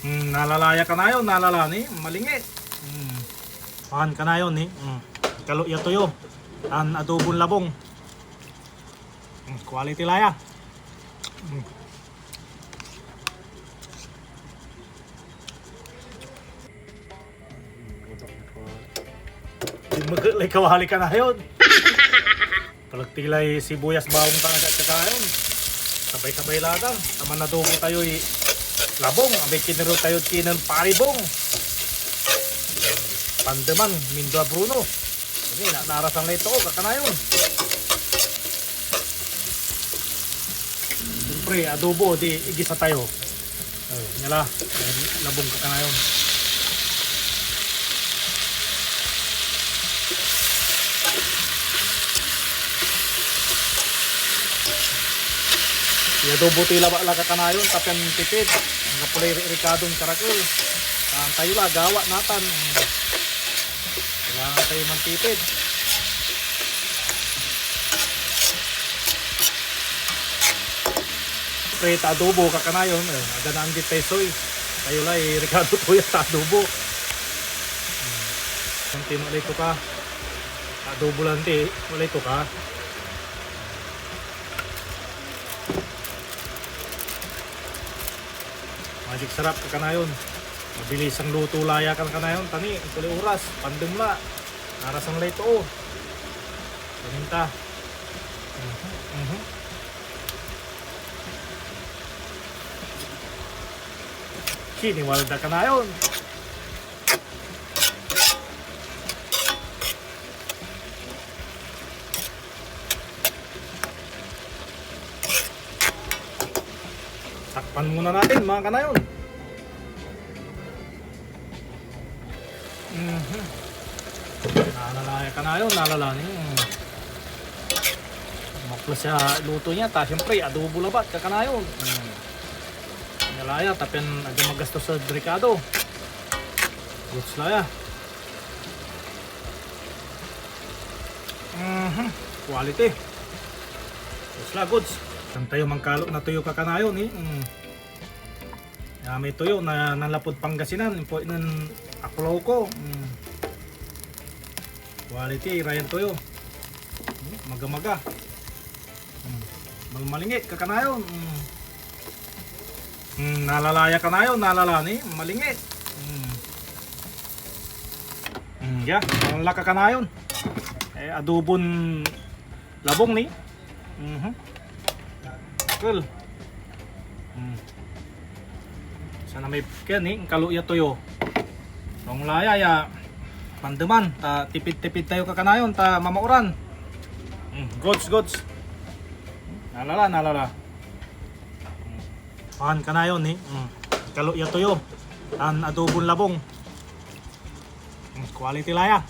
Nalalaya ka na yun, nalalani, malingit. Pahan ka na yun, Kalo ya tuyo, tan adobong labong. Quality laya. Magalay kawali ka na yun. Palagtilay sibuyas bawang tanga at saka yun. Sabay-sabay latang. Taman na dugo tayo'y labong. Abay kiniro tayo kinan paribong. Pandeman, Mindua Bruno. Hindi, narasang na ito ko, kakanayon. Siyempre, adobo, di igisa tayo. Ay, nyala, labong kakanayon. Adobo tila ba kakanayon, tapian tipid. Ang kapulay Ricardong karakul. Ang tayo la, gawa natan. Kailangan tayo mantipid. Preta adobo kakanayon. Aganaan di pesoy. Tayo la, Ricardo Tuya ta adobo. Kunti mo ulit ka. Adobo lang di. Ulit ka. Magic sarap kakanayon. Mabilis ang luto laya kan kanayon. Tani, ito oras. Pandumla. Narasang leto o. Paminta. Siniwalda kanayon. Takpan muna natin mga kanayon. Nalalaya kanayon, nalalani. Maklo siya luto niya, ta siyempre adobo labat kakanayon. Nalaya, tapian agad magastos sa Ricardo. Goods laya. Quality. Goods la, goods. Saan tayo mangkalok na tuyo kakanayon may tuyo na nalapod Pangasinan. Po ng aklaw ko. Quality, Ryan tuyo. Maga-maga. Malmalingit kakanayon. Nalalaya kanayon, nalalani, malingit. Yeah, ang laka kanayon. Adobon labong ni. Cool. Sana may ken ang kaluya tuyo. Nung laya ya pandeman, ta tipid-tipid tayo kakanayon, ta mamauran. Goods. Nalala. Pahan ka na yun kaluya tuyo, tan adobong labong. Quality laya.